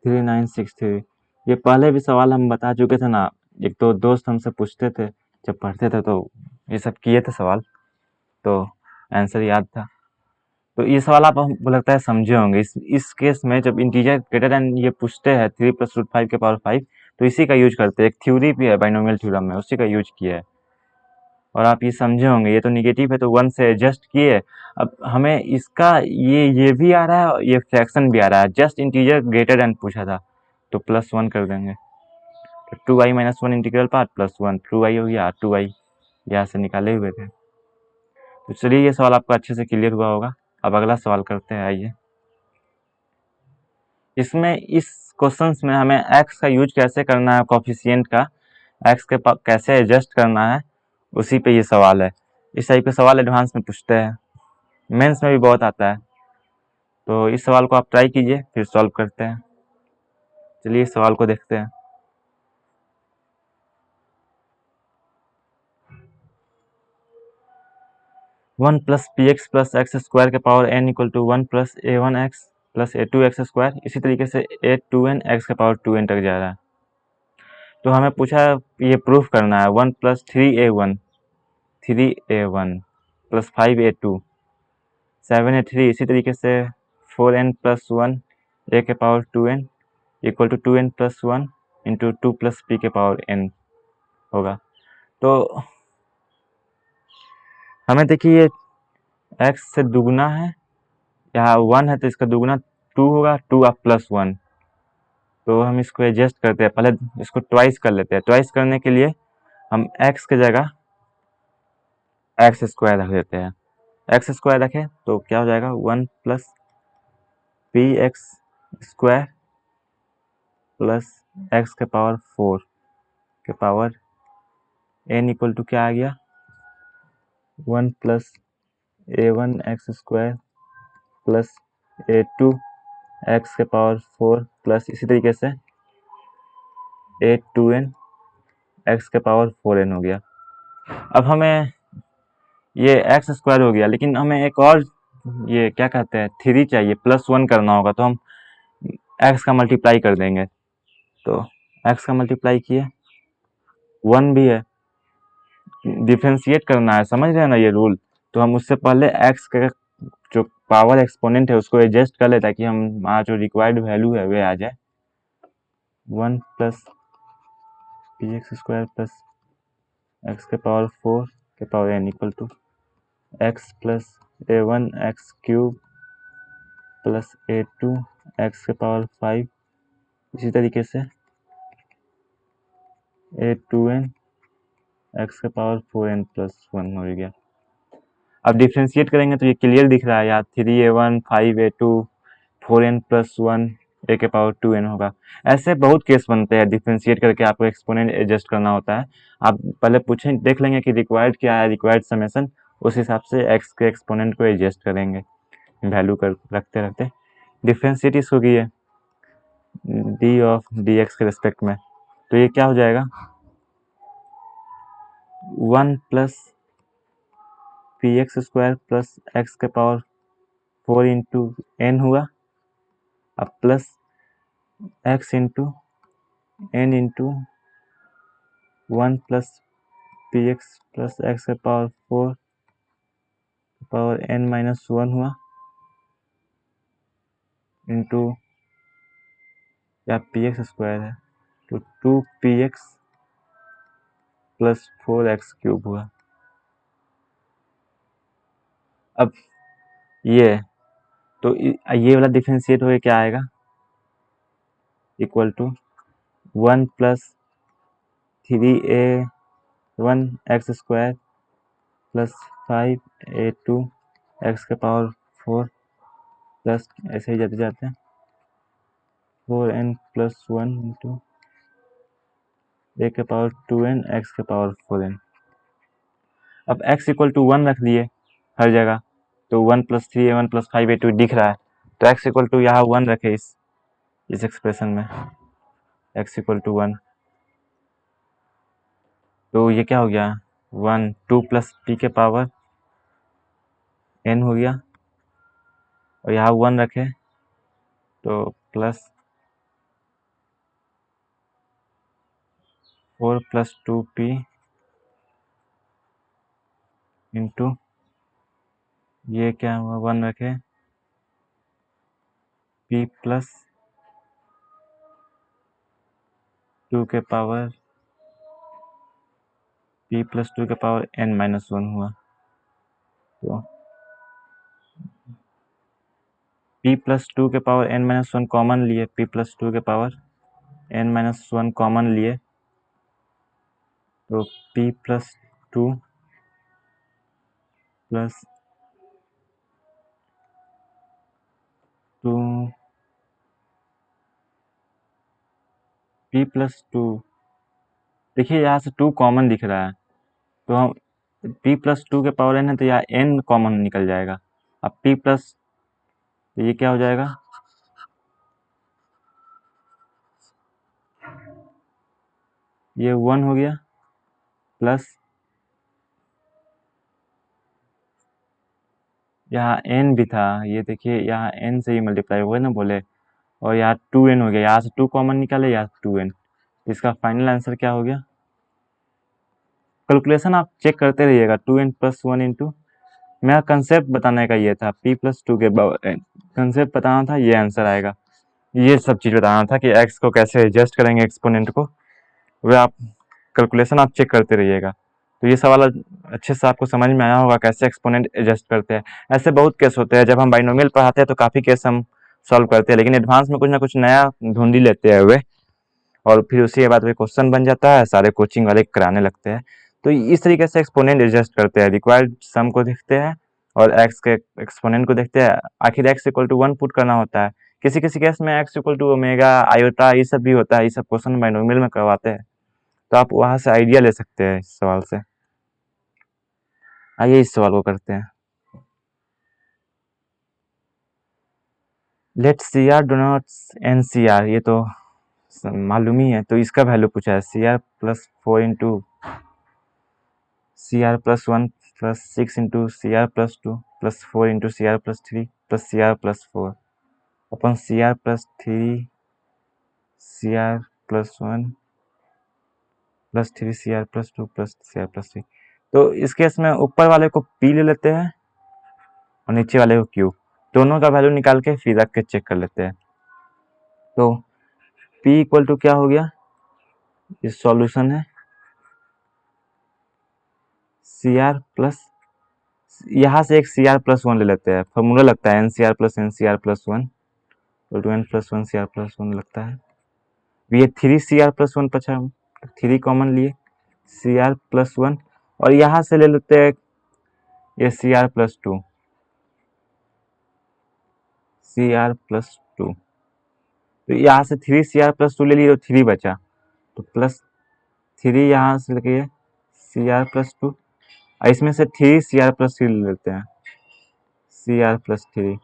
3963। ये पहले भी सवाल हम बता चुके थे ना, एक तो दोस्त हमसे पूछते थे जब पढ़ते थे, तो ये सब किए थे सवाल, तो आंसर याद था। तो ये सवाल आप हमको लगता है समझे होंगे। इस केस में जब इंटीजर ग्रेटर देन ये पूछते हैं 3 प्लस रूट 5 के पावर 5, तो इसी का यूज करते हैं। एक थ्योरी भी है बाइनोमियल थ्योरम में, उसी का यूज किया है, और आप ये समझे होंगे। ये तो निगेटिव है तो 1 से एडजस्ट किए। अब हमें इसका ये भी आ रहा है और ये फ्रैक्शन भी आ रहा है, जस्ट इंटीजर ग्रेटर देन पूछा था तो +1 कर देंगे, तो 2y minus 1 integral part +1 2y हो गया, 2y यहाँ से निकाले हुए थे। तो चलिए ये सवाल आपको अच्छे से क्लियर हुआ होगा। अब अगला सवाल करते हैं, आइए। इसमें इस क्वेश्चंस में हमें x का यूज कैसे करना है, कोफिशिएंट का x के कैसे एडजस्ट करना है, उसी पे ये सवाल है। इस टाइप के सवाल एडवांस में पूछते हैं, मेंस में भी बहुत आता है। तो इस सवाल को आप ट्राई कीजिए, फिर सॉल्व करते हैं। चलिए इस सवाल को देखते हैं। One plus P x plus x square के power n equal to 1 plus a1x plus a2x square, इसी तरीके से a2n x के पावर 2n तक जा रहा है। तो हमें पूछा ये प्रूफ करना है 1 plus 3a1 plus 5a2 7a3, इसी तरीके से 4n प्लस 1 a के power 2n equal to 2n plus 1 into 2 plus p के पावर n होगा। तो हमें देखिए ये x से दुगुना है, यहाँ 1 है तो इसका दुगुना 2 होगा, 2 आप प्लस 1, तो हम इसको एडजस्ट करते हैं। पहले इसको ट्वाइस कर लेते हैं। ट्वाइस करने के लिए हम x के जगह एक्स स्क्वायर रख देते हैं। एक्स स्क्वायर रखें तो क्या हो जाएगा 1 plus P X square plus x के पावर 4 के पावर n इक्वल टू क्या आ गया 1 plus a1 x square plus a2 X के पावर 4 प्लस इसी तरीके से a2n एक्स के पावर 4n हो गया। अब हमें ये एक्स स्क्वायर हो गया, लेकिन हमें एक और ये क्या कहते हैं 3 चाहिए, +1 करना होगा, तो हम एक्स का मल्टीप्लाई कर देंगे। तो एक्स का मल्टीप्लाई किए 1 भी है, डिफ्रेंशिएट करना है, समझ रहे हैं ना ये रूल। तो हम उससे पहले एक्स का जो पावर एक्सपोनेंट है उसको एडजस्ट कर ले, ताकि हम हमारा जो रिक्वायर्ड वैल्यू है वे आ जाए। 1 plus P X square plus x के पावर 4 के power n equal to X plus a1 X cube plus a2 X के पावर 5, इसी तरीके से a2n एक्स के पावर 4n प्लस 1 हो गया। अब डिफ्रेंशिएट करेंगे तो ये क्लियर दिख रहा है यार, 3a1 5a2 4n plus 1 a के पावर 2n होगा। ऐसे बहुत केस बनते हैं, डिफ्रेंशिएट करके आपको एक्सपोनेंट एडजस्ट करना होता है। आप पहले पूछें, देख लेंगे कि रिक्वायर्ड क्या है, रिक्वायर्ड समेशन, उस हिसाब से एक्स के एक्सपोनेंट को एडजस्ट करेंगे वैल्यू कर रखते रखते। डिफ्रेंशिएट इसको किए डी ऑफ डी एक्स के रिस्पेक्ट में, तो ये क्या हो जाएगा 1 plus P X square plus x के पावर 4 इंटू एन हुआ, अब plus X into N into 1 plus P x plus x के पावर 4 पावर n-1 हुआ इंटू या px² है तो 2px प्लस 4x³ हुआ। अब ये तो ये वाला डिफरेंशिएट होके क्या आएगा, equal to 1 plus 3a1x² plus 5a2x⁴ plus ऐसे ही जाते जाते हैं 4n+1 इंटू a⁴2n x⁴n। अब x इक्वल टू 1 रख दिए हर जगह, तो 1 + 3a1 + 5a2 दिख रहा है, तो x इक्वल टू यहाँ 1 रखे इस एक्सप्रेशन में, x इक्वल टू 1, तो ये क्या हो गया 1 2 + p के पावर n हो गया, और यहाँ 1 रखे तो प्लस 4 + 2p इंटू ये क्या हुआ 1 रखे p + 2 के पावर p + 2 के पावर n-1 हुआ, तो p + 2 के पावर n-1 कॉमन लिए, p + 2 के पावर n-1 कॉमन लिए, तो p + 2 + 2 p + 2, देखिए यहाँ से 2 कॉमन दिख रहा है, तो हम p + 2 के पावर n है तो यहाँ n कॉमन निकल जाएगा। अब p प्लस तो ये क्या हो जाएगा, ये 1 हो गया प्लस यहाँ n भी था, ये देखिए यहाँ n से ही मल्टीप्लाई हुआ ना बोले, और यहाँ 2n हो गया, यहाँ से 2 कॉमन निकाले, यहाँ 2n, इसका फाइनल आंसर क्या हो गया। कैलकुलेशन आप चेक करते रहिएगा, 2n+1 इंटू, मेरा कंसेप्ट बताने का ये था, p + 2 के पावर n, कंसेप्ट बताना था, ये आंसर आएगा, ये सब चीज़ बताना था कि x को कैसे एडजस्ट करेंगे एक्सपोनेंट को, वे आप कैलकुलेशन आप चेक करते रहिएगा। तो ये सवाल अच्छे से आपको समझ में आया होगा कैसे एक्सपोनेंट एडजस्ट करते हैं। ऐसे बहुत केस होते हैं, जब हम बाइनोमियल पढ़ाते हैं तो काफ़ी केस हम सॉल्व करते हैं, लेकिन एडवांस में कुछ ना कुछ नया ढूंढ ही लेते हैं वे, और फिर उसी के बाद वे क्वेश्चन बन जाता है, सारे कोचिंग वाले कराने लगते हैं। तो इस तरीके से एक्सपोनेंट एडजस्ट करते हैं, रिक्वायर्ड सम को देखते हैं और एक्स के एक्सपोनेंट को देखते हैं, आखिर x इक्वल टू 1 पुट करना होता है। किसी किसी केस में x equal to omega iota ये सब भी होता है, ये सब क्वेश्चन बाइनोमियल में करवाते हैं, तो आप वहाँ से आइडिया ले सकते हैं इस सवाल से। आइए इस सवाल को करते हैं। Let C R denotes N सी आर, ये तो मालूम ही है, तो इसका वैल्यू पूछा है c are plus 4 into c are plus 1 plus 6 into c are plus 2 plus 4 into c are plus 3 plus C R plus 4 upon c are plus 3 c are plus 1 plus 3 c are plus 2 plus C R plus 3। तो इस केस में ऊपर वाले को पी ले लेते हैं और नीचे वाले को क्यू, दोनों का वैल्यू निकाल के फिर रख के चेक कर लेते हैं। तो p इक्वल टू क्या हो गया, ये सॉल्यूशन है सी आर प्लस, यहाँ से एक सी आर प्लस 1 ले लेते हैं, फॉर्मूला लगता है N C R plus N C R plus 1 तो n+1 सी आर प्लस 1 लगता है। ये 3 सी आर प्लस 1 बचा, 3 कॉमन लिए सी आर प्लस 1, और यहाँ से ले लेते हैं ये C are plus 2 C are plus 2, तो यहाँ से 3 सी आर प्लस 2 ले लिए तो 3 बचा, तो प्लस 3 यहाँ से लगे सी आर प्लस 2, इसमें से 3 सी आर प्लस 3 ले लेते हैं सी आर प्लस 3,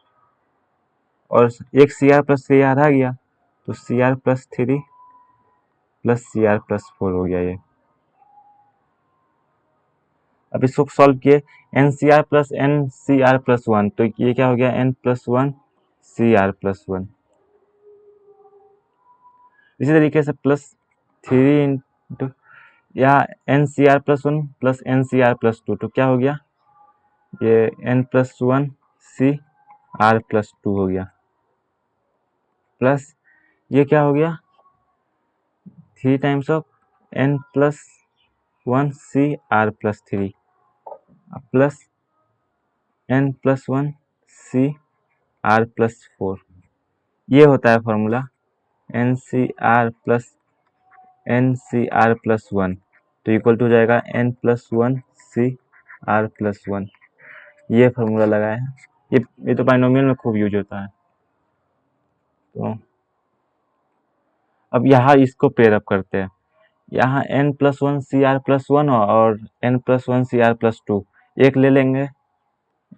और एक सी आर प्लस 3 यहाँ रह गया, तो C are plus 3 plus C R plus 4 हो गया ये। अब इसको सॉल्व किए N C R plus N C R plus 1, तो ये क्या हो गया n+1 सी आर प्लस 1। इसी तरीके से प्लस 3 इंटू यहाँ N C R plus 1 plus N C R plus 2, तो क्या हो गया ये n+1 सी r+2 हो गया, प्लस ये क्या हो गया 3 times of n+1 C r+3 plus n+1 C r+4। ये होता है फॉर्मूला NCr+1, तो इक्वल टू हो जाएगा n+1 सी r+1। ये फॉर्मूला लगाया है, ये तो बाइनोमियल में खूब यूज होता है। तो अब यहाँ इसको पेयर अप करते हैं, यहाँ n+1 सी r+1 और n+1 सी r+2 एक ले लेंगे,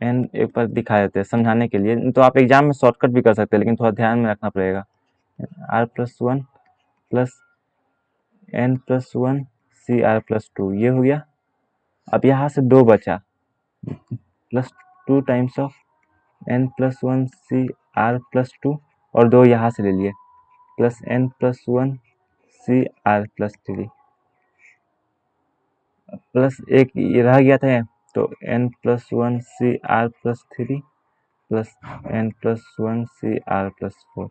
n एक बार दिखा देते हैं समझाने के लिए, तो आप एग्जाम में शॉर्टकट भी कर सकते हैं लेकिन थोड़ा ध्यान में रखना पड़ेगा। r+1 प्लस n+1 सी r+2 ये हो गया। अब यहाँ से 2 बचा, plus 2 times of n+1 C r+2 और 2 यहाँ से ले लिए, plus n+1 C r+3 plus एक ये रह गया था, तो n+1 C r+3 plus n+1 C r+4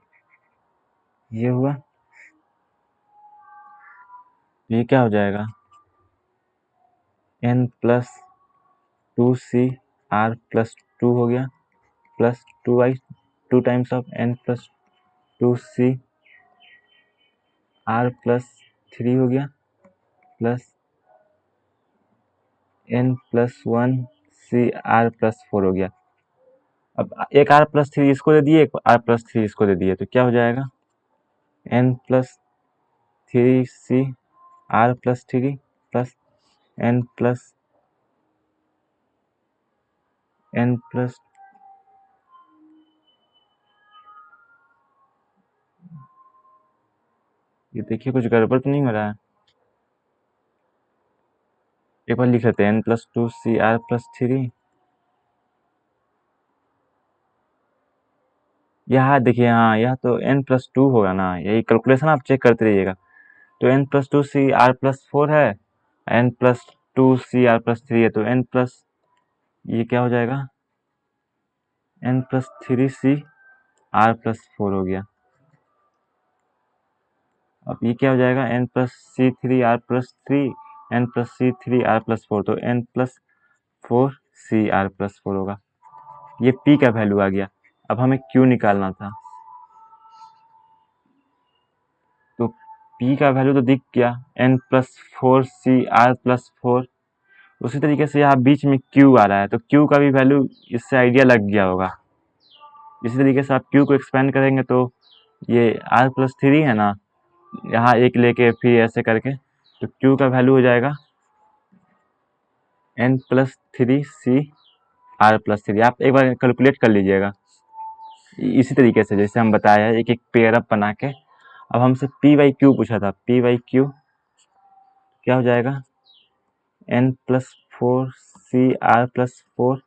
ये हुआ। ये क्या हो जाएगा n+2 सी r+2 हो गया, plus 2 times of n+2 C r+3 हो गया, प्लस n+1 सी r+4 हो गया। अब एक r+3 इसको दे दिए, एक r+3 इसको दे दिए, तो क्या हो जाएगा n+3 C r+3 plus n plus ये देखिए कुछ गड़बड़ तो नहीं हो रहा है, एक बार लिख लेते हैं n+2 सी r+3। यहाँ देखिए, हाँ यह तो n+2 होगा ना, यही कैलकुलेशन आप चेक करते रहिएगा। तो n+2 सी r+4 है, n+2 सी r+3 है, तो n प्लस ये क्या हो जाएगा n+3 सी r+4 हो गया। अब ये क्या हो जाएगा n+c3 r+3 n+c3 r+4, तो n+4 सी r+4 होगा। ये p का वैल्यू आ गया। अब हमें q निकालना था, तो p का वैल्यू तो दिख गया n+4 सी r+4। उसी तरीके से यहाँ बीच में q आ रहा है, तो q का भी वैल्यू इससे आइडिया लग गया होगा। इसी तरीके से आप q को एक्सपेंड करेंगे तो ये r+3 है ना, यहाँ एक लेके फिर ऐसे करके, तो q का वैल्यू हो जाएगा n+3 सी r+3। आप एक बार कैलकुलेट कर लीजिएगा इसी तरीके से जैसे हम बताया है, एक एक पेयर अप बना के। अब हमसे p/q पूछा था, p/q क्या हो जाएगा n+4 C r+4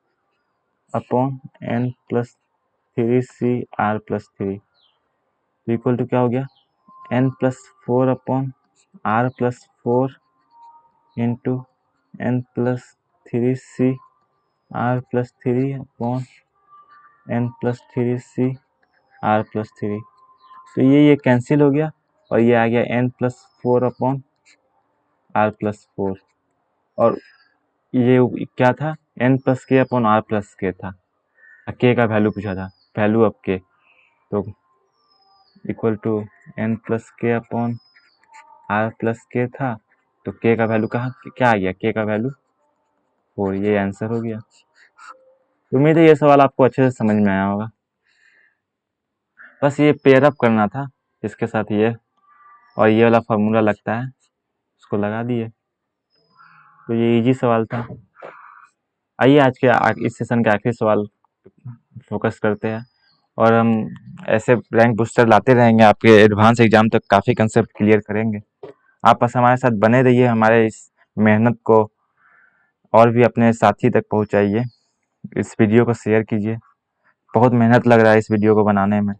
upon n+3 C r+3 equal to क्या हो गया n+4 upon r+4 into n+3 C r+3 upon n+3 C r+3। तो ये कैंसिल हो गया और ये आ गया n+4 अपॉन r+4, और ये क्या था n+k अपॉन r+k था, k का वैल्यू पूछा था, वैल्यू ऑफ k, तो equal to n+k upon r+k था, तो k का वैल्यू कहाँ क्या आ गया, k का वैल्यू 4, ये आंसर हो गया। उम्मीद है ये सवाल आपको अच्छे से समझ में आया होगा। बस ये पेयर अप करना था इसके साथ, ये और ये वाला फार्मूला लगता है, उसको लगा दिए, तो ये इजी सवाल था। आइए आज के इस सेशन के आखिरी सवाल फोकस करते हैं, और हम ऐसे रैंक बूस्टर लाते रहेंगे, आपके एडवांस एग्जाम तक काफ़ी कंसेप्ट क्लियर करेंगे। आप बस हमारे साथ बने रहिए, हमारे इस मेहनत को और भी अपने साथी तक पहुंचाइए, इस वीडियो को शेयर कीजिए, बहुत मेहनत लग रहा है इस वीडियो को बनाने में।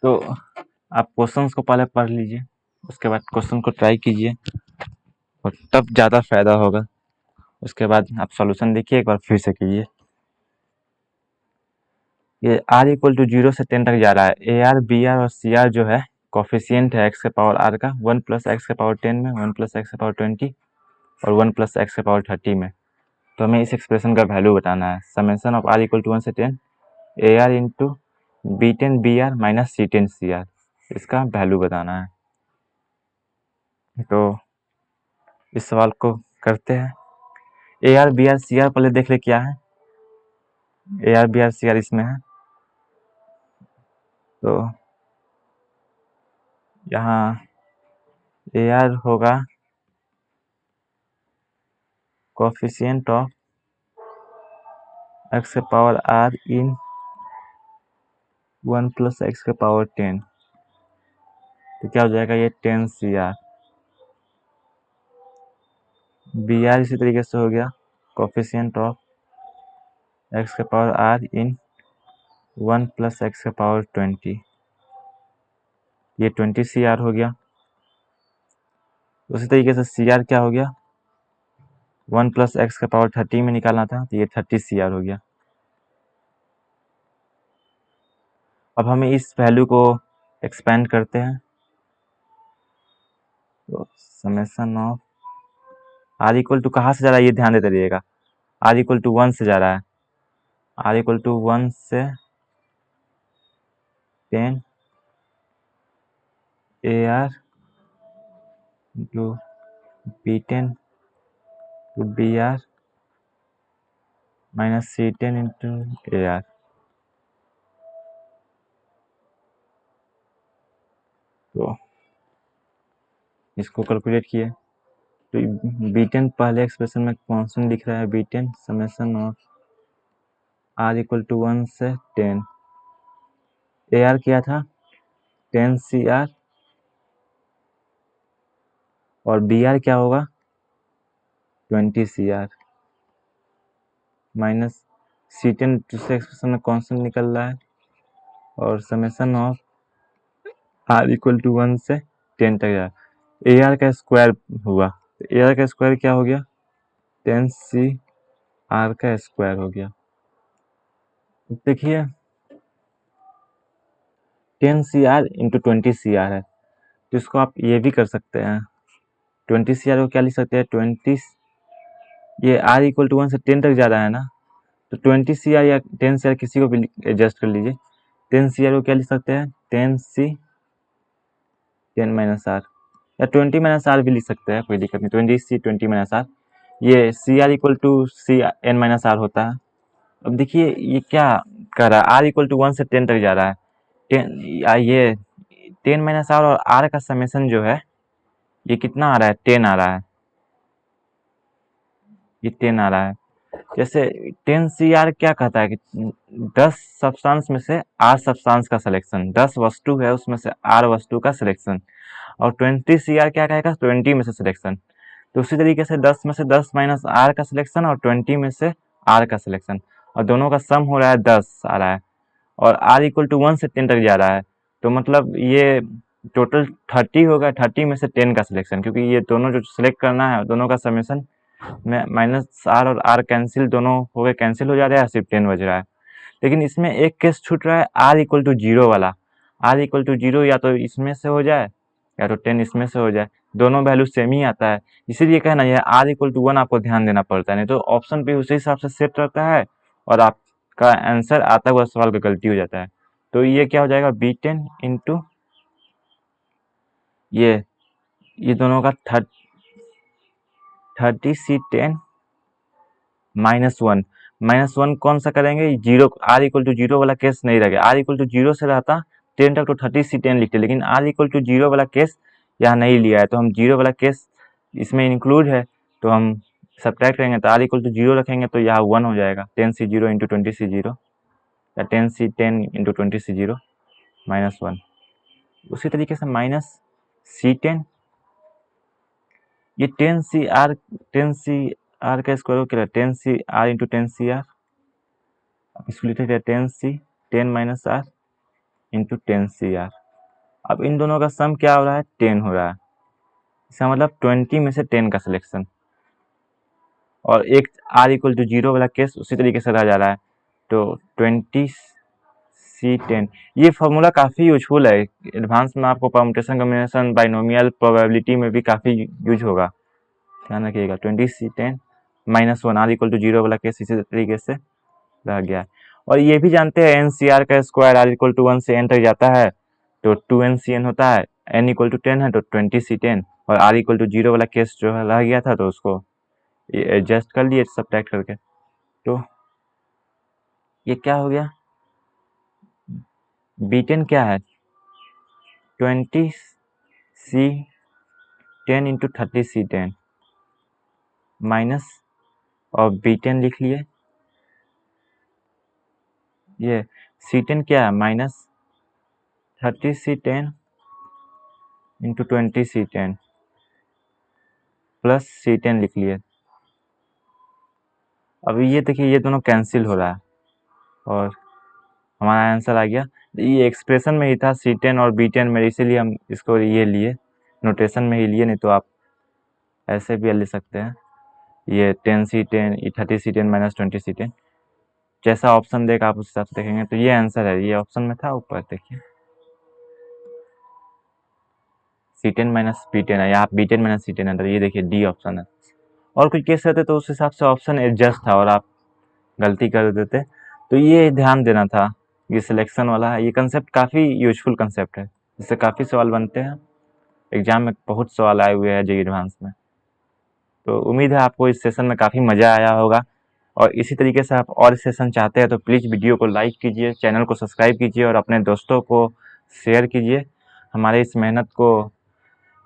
तो आप क्वेश्चंस को पहले पढ़ लीजिए, उसके बाद क्वेश्चन को ट्राई कीजिए, और तब ज़्यादा फायदा होगा। उसके बाद आप सॉल्यूशन देखिए, एक बार फिर से कीजिए। ये r इक्वल टू 0 से 10 तक जा रहा है। ए आर, बी आर और सी आर जो है कोफिशियंट है एक्स के पावर आर का, 1 प्लस एक्स के पावर 10 में, 1 प्लस एक्स के पावर 20 और 1 प्लस एक्स के पावर 30 में। तो हमें इस एक्सप्रेशन का वैल्यू बताना है। Summation of r equal to 1 से 10 A R into B 10 B R minus C 10 C R, इसका वैल्यू बताना है। तो इस सवाल को करते हैं। A R B R C R पहले देख ले क्या है। A R B R C R इसमें है, तो यहाँ ए आर होगा कोफिशिएंट ऑफ एक्स के power R in 1 plus x के पावर 10, तो क्या हो जाएगा ये 10 सी आर। बी आर इसी तरीके से हो गया कोफिशिएंट ऑफ एक्स के power R in 1 plus x के पावर 20, ये 20 सी आर हो गया। उसी तरीके से सी आर क्या हो गया, 1 प्लस एक्स का पावर 30 में निकालना था, तो ये 30 सी आर हो गया। अब हमें इस वैल्यू को एक्सपेंड करते हैं, तो summation of R equal to कहाँ से जा रहा है ये ध्यान देते रहिएगा। आर इक्वल टू 1 से जा रहा है, आर इक्वल टू 1 से 10 A R into B 10 to B R minus C 10 into A R. तो इसको कैलकुलेट किए, तो बी 10 पहले एक्सप्रेशन में कॉन्स्टेंट दिख रहा है, B 10 summation of R equal to 1 से 10, ए आर क्या था 10 सी आर, और बी आर क्या होगा 20 सी आर माइनस सी 10 दूसरे एक्सप्रेशन में कॉन्स्टेंट निकल रहा है, और summation of R equal to 1 से 10 तक जा, ए आर का स्क्वायर हुआ, तो ए आर का स्क्वायर क्या हो गया 10 सी आर का स्क्वायर हो गया। देखिए 10 C R into 20 C R है, तो इसको आप ये भी कर सकते हैं, 20 सी आर को क्या लिख सकते हैं 20, ये आर इक्वल टू 1 से 10 तक जा रहा है ना, तो 20 सी आर या 10 सी आर किसी को भी एडजस्ट कर लीजिए। 10 सी आर को क्या लिख सकते हैं 10 सी 10 माइनस आर, या 20 माइनस आर भी लिख सकते हैं, कोई दिक्कत नहीं, 20 सी 20 माइनस आर, ये C are equal to C N minus R होता है। अब देखिए ये क्या कर रहा है, आर इक्वल टू 1 से 10 तक जा रहा है, 10 ये 10 माइनस आर और आर का समेशन जो है ये कितना आ रहा है 10 आ रहा है, ये 10 आ रहा है। जैसे 10 सी आर क्या कहता है कि 10 सब्सटेंस में से आर सब्सटेंस का सिलेक्शन, 10 वस्तु है उसमें से आर वस्तु का सिलेक्शन, और 20 सी आर क्या कहेगा 20 में से सिलेक्शन। तो उसी तरीके से 10 में से 10 माइनस आर का सिलेक्शन और 20 में से आर का सिलेक्शन, और दोनों का सम हो रहा है 10 आ रहा है, और आर इक्वल टू 1 से 10 तक जा रहा है, तो मतलब ये टोटल 30 होगा, 30 में से 10 का सिलेक्शन, क्योंकि ये दोनों जो सिलेक्ट करना है दोनों का समेशन में माइनस आर और आर कैंसिल दोनों हो गए, कैंसिल हो जा रहा है, सिर्फ 10 बज रहा है। लेकिन इसमें एक केस छूट रहा है, आर इक्वल टू 0 वाला, आर इक्वल टू 0 या तो इसमें से हो जाए या तो 10 इसमें से हो जाए, दोनों वैल्यू सेम ही आता है, इसीलिए कहना यह आर इक्वल टू 1 आपको ध्यान देना पड़ता है, नहीं तो ऑप्शन पे उसी हिसाब से सेट रहता है और आपका आंसर आता हुआ सवाल का गलती हो जाता है। तो ये क्या हो जाएगा बी 10 इंटू ये दोनों का 30 सी 10 -1 कौन सा करेंगे, जीरो, आर इक्वल टू 0 वाला केस नहीं रहेगा, आर इक्वल टू 0 से रहता 10 तक तो 30 सी 10 लिखते, लेकिन आर इक्वल टू 0 वाला केस यहाँ नहीं लिया है, तो हम 0 वाला केस इसमें इंक्लूड है, तो हम सब्ट्रैक्ट करेंगे तो आर इक्वल टू 0 रखेंगे तो यहाँ 1 हो जाएगा, 10 सी 0 इंटू 20 सी 0, या 10 सी 10 इंटू 20 सी 0 -1। उसी तरीके से माइनस सी 10, ये 10 सी आर का स्क्वायर हो क्या 10 C R into 10 C R, इसको लिख सकते हैं 10 C 10 minus R into 10 C R. अब इन दोनों का सम क्या हो रहा है 10 हो रहा है, इसका मतलब 20 में से 10 का सिलेक्शन, और एक r इक्वल टू 0 वाला केस उसी तरीके से रह जा रहा है। तो 20C10 ये फॉर्मूला काफ़ी यूजफुल है, एडवांस में आपको परम्यूटेशन कॉम्बिनेशन बाइनोमियल प्रोबेबिलिटी में भी काफ़ी यूज होगा, ध्यान रखिएगा। 20C10 -1 r इक्वल टू 0 वाला केस इसी तरीके से रह गया। और ये भी जानते हैं NCR का स्क्वायर r इक्वल टू 1 से n तक जाता है तो 2NCN होता है, n इक्वल टू 10 है तो 20C10, और r इक्वल टू 0 वाला केस जो है रह गया था तो उसको एडजस्ट कर लिए सब्ट्रैक्ट करके। तो ये क्या हो गया, B10 क्या है 20C10 इंटू 30C10 माइनस, और B10 लिख लिए, ये C10 क्या है -30C10 into 20C10 plus C10 लिख लिए। अभी ये देखिए ये दोनों कैंसिल हो रहा है और हमारा आंसर आ गया। ये एक्सप्रेशन में ही था C10 और B10 में, इसीलिए हम इसको ये लिए, नोटेशन में ही लिए, नहीं तो आप ऐसे भी ले सकते हैं। ये 10C10 30C10 माइनस 20C10, जैसा ऑप्शन देगा आप उस हिसाब से देखेंगे। तो ये आंसर है, ये ऑप्शन में था ऊपर देखिए C10 माइनस B10 है, यहाँ B10 माइनस C10 है, तो ये देखिए डी ऑप्शन है। और कुछ केस रहते तो उस हिसाब से ऑप्शन एडजस्ट था और आप गलती कर देते, तो ये ध्यान देना था। ये सिलेक्शन वाला है, ये कंसेप्ट काफ़ी यूजफुल कंसेप्ट है, इससे काफ़ी सवाल बनते हैं, एग्जाम में बहुत सवाल आए हुए हैं जेईई एडवांस में। तो उम्मीद है आपको इस सेशन में काफ़ी मज़ा आया होगा, और इसी तरीके से आप और सेशन चाहते हैं तो प्लीज़ वीडियो को लाइक कीजिए, चैनल को सब्सक्राइब कीजिए और अपने दोस्तों को शेयर कीजिए। हमारे इस मेहनत को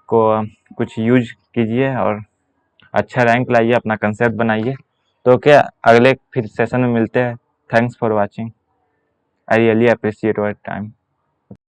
कुछ यूज कीजिए और अच्छा रैंक लाइए, अपना कंसेप्ट बनाइए। तो क्या अगले फिर सेशन में मिलते हैं। Thanks for watching, I really appreciate your time.